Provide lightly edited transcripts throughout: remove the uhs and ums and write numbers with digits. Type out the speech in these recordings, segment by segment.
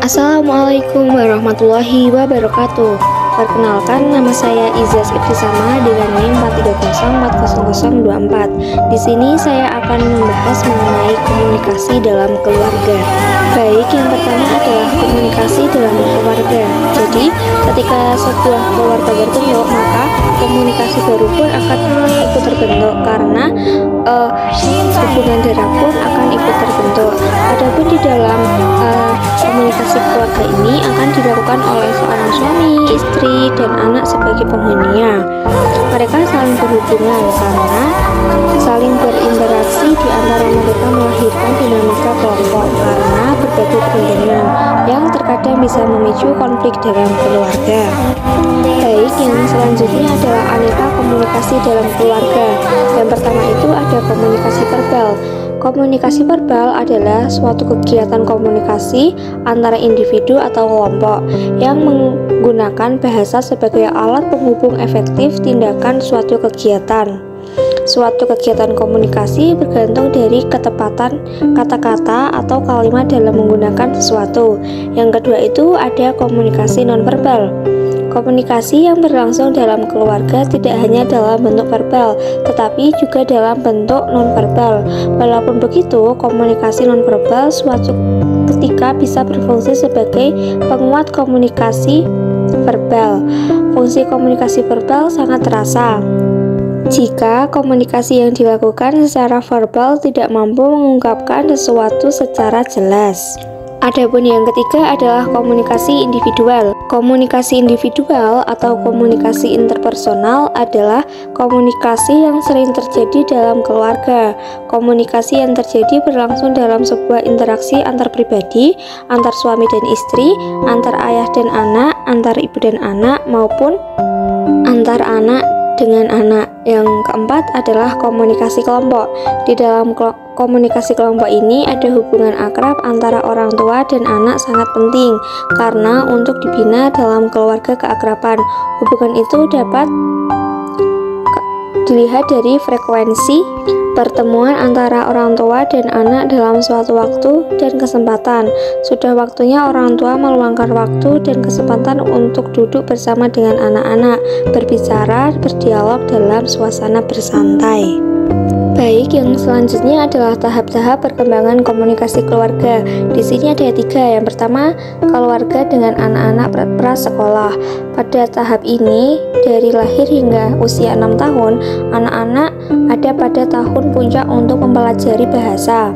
Assalamualaikum warahmatullahi wabarakatuh. Perkenalkan, nama saya Izas Ibtisama dengan NIM 430400024. Di sini saya akan membahas mengenai komunikasi dalam keluarga. Baik, yang pertama adalah komunikasi dalam keluarga. Jadi, ketika sebuah keluarga berbentuk, maka komunikasi baru pun akan ikut terbentuk karena hubungan darah pun akan ikut terbentuk. Adapun di dalam komunikasi keluarga ini akan dilakukan oleh seorang suami, istri, dan anak sebagai penghuninya. Mereka saling berhubungan karena saling berinteraksi di antara mereka melahirkan dinamika kelompok karena berbagai kepentingan yang terkadang bisa memicu konflik dalam keluarga. Baik, yang selanjutnya adalah aneka komunikasi dalam keluarga. Yang pertama itu ada komunikasi verbal. Komunikasi verbal adalah suatu kegiatan komunikasi antara individu atau kelompok yang menggunakan bahasa sebagai alat penghubung efektif tindakan suatu kegiatan. Suatu kegiatan komunikasi bergantung dari ketepatan kata-kata atau kalimat dalam menggunakan sesuatu. Yang kedua itu ada komunikasi nonverbal. Komunikasi yang berlangsung dalam keluarga tidak hanya dalam bentuk verbal, tetapi juga dalam bentuk nonverbal. Walaupun begitu, komunikasi nonverbal suatu ketika bisa berfungsi sebagai penguat komunikasi verbal. Fungsi komunikasi verbal sangat terasa jika komunikasi yang dilakukan secara verbal tidak mampu mengungkapkan sesuatu secara jelas. Adapun yang ketiga adalah komunikasi individual. Komunikasi individual atau komunikasi interpersonal adalah komunikasi yang sering terjadi dalam keluarga. Komunikasi yang terjadi berlangsung dalam sebuah interaksi antar pribadi, antar suami dan istri, antar ayah dan anak, antar ibu dan anak, maupun antar anak dengan anak. Yang keempat adalah komunikasi kelompok. Di dalam komunikasi kelompok ini ada hubungan akrab antara orang tua dan anak sangat penting karena untuk dibina dalam keluarga keakraban. Hubungan itu dapat dilihat dari frekuensi pertemuan antara orang tua dan anak dalam suatu waktu dan kesempatan. Sudah waktunya orang tua meluangkan waktu dan kesempatan untuk duduk bersama dengan anak-anak, berbicara, berdialog dalam suasana bersantai. Baik, yang selanjutnya adalah tahap-tahap perkembangan komunikasi keluarga. Di sini ada 3. Yang pertama, keluarga dengan anak-anak prasekolah. Pada tahap ini, dari lahir hingga usia 6 tahun, anak-anak ada pada tahun puncak untuk mempelajari bahasa.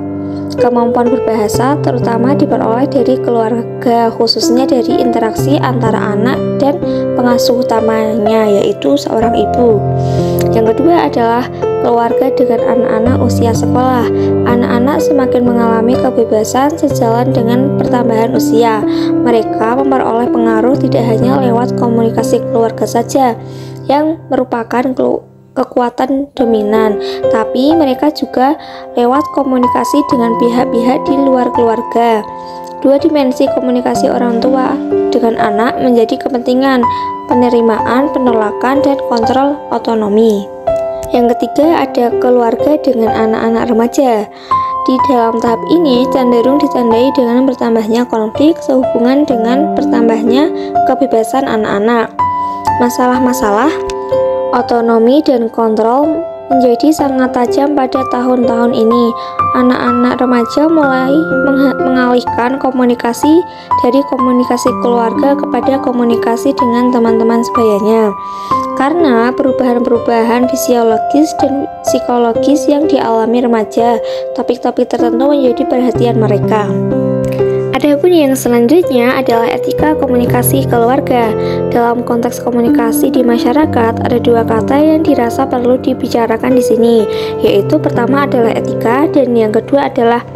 Kemampuan berbahasa terutama diperoleh dari keluarga, khususnya dari interaksi antara anak dan pengasuh utamanya, yaitu seorang ibu. Yang kedua adalah keluarga dengan anak-anak usia sekolah. Anak-anak semakin mengalami kebebasan sejalan dengan pertambahan usia. Mereka memperoleh pengaruh tidak hanya lewat komunikasi keluarga saja, yang merupakan kekuatan dominan, tapi mereka juga lewat komunikasi dengan pihak-pihak di luar keluarga. 2 dimensi komunikasi orang tua dengan anak menjadi kepentingan penerimaan, penolakan, dan kontrol otonomi. Yang ketiga ada keluarga dengan anak-anak remaja. Di dalam tahap ini cenderung ditandai dengan bertambahnya konflik sehubungan dengan bertambahnya kebebasan anak-anak. Masalah-masalah otonomi dan kontrol menjadi sangat tajam pada tahun-tahun ini. Anak-anak remaja mulai mengalihkan komunikasi dari komunikasi keluarga kepada komunikasi dengan teman-teman sebayanya karena perubahan-perubahan fisiologis dan psikologis yang dialami remaja. Topik-topik tertentu menjadi perhatian mereka. Adapun yang selanjutnya adalah etika komunikasi keluarga. Dalam konteks komunikasi di masyarakat, ada 2 kata yang dirasa perlu dibicarakan di sini, yaitu pertama adalah etika dan yang kedua adalah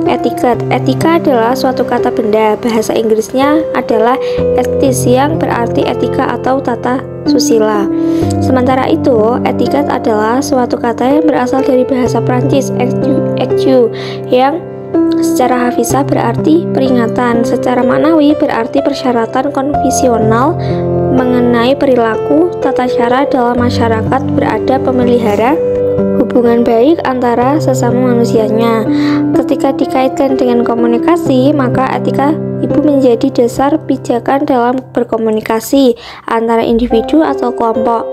etiket. Etika adalah suatu kata benda, bahasa Inggrisnya adalah ethics yang berarti etika atau tata susila. Sementara itu, etiket adalah suatu kata yang berasal dari bahasa Prancis, ecu, yang secara harfiah berarti peringatan, secara maknawi berarti persyaratan konvensional mengenai perilaku, tata cara dalam masyarakat beradab, pemelihara hubungan baik antara sesama manusianya. Ketika dikaitkan dengan komunikasi, maka etika ibu menjadi dasar pijakan dalam berkomunikasi antara individu atau kelompok.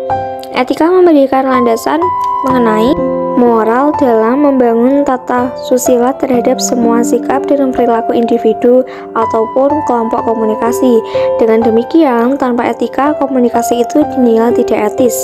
Etika memberikan landasan mengenai moral dalam membangun tata susila terhadap semua sikap dan perilaku individu ataupun kelompok komunikasi. Dengan demikian, tanpa etika, komunikasi itu dinilai tidak etis.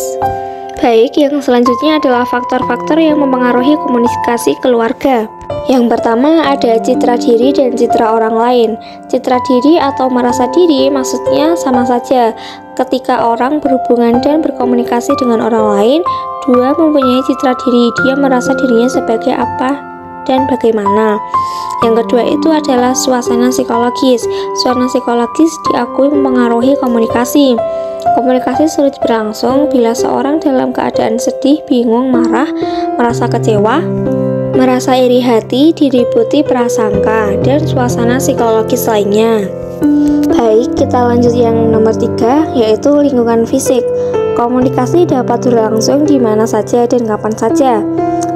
Baik, yang selanjutnya adalah faktor-faktor yang mempengaruhi komunikasi keluarga. Yang pertama ada citra diri dan citra orang lain. Citra diri atau merasa diri maksudnya sama saja. Ketika orang berhubungan dan berkomunikasi dengan orang lain, dua mempunyai citra diri, dia merasa dirinya sebagai apa dan bagaimana. Yang kedua itu adalah suasana psikologis. Suasana psikologis diakui mempengaruhi komunikasi. Komunikasi sulit berlangsung bila seorang dalam keadaan sedih, bingung, marah, merasa kecewa, merasa iri hati, diliputi prasangka, dan suasana psikologis lainnya. Baik, kita lanjut yang nomor 3, yaitu lingkungan fisik. Komunikasi dapat berlangsung di mana saja dan kapan saja,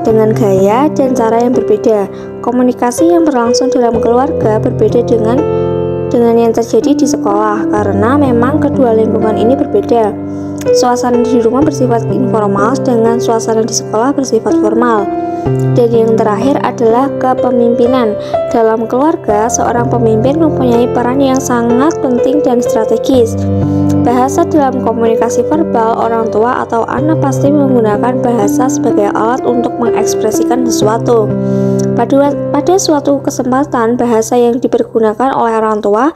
dengan gaya dan cara yang berbeda. Komunikasi yang berlangsung dalam keluarga berbeda dengan yang terjadi di sekolah, karena memang kedua lingkungan ini berbeda. Suasana di rumah bersifat informal, sedangkan suasana di sekolah bersifat formal. Dan yang terakhir adalah kepemimpinan. Dalam keluarga, seorang pemimpin mempunyai peran yang sangat penting dan strategis. Bahasa dalam komunikasi verbal, orang tua atau anak pasti menggunakan bahasa sebagai alat untuk mengekspresikan sesuatu. Pada suatu kesempatan, bahasa yang dipergunakan oleh orang tua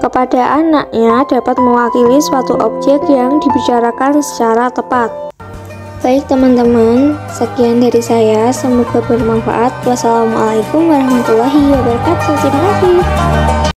kepada anaknya dapat mewakili suatu objek yang dibicarakan secara tepat. Baik teman-teman, sekian dari saya, semoga bermanfaat. Wassalamualaikum warahmatullahi wabarakatuh. Terima kasih.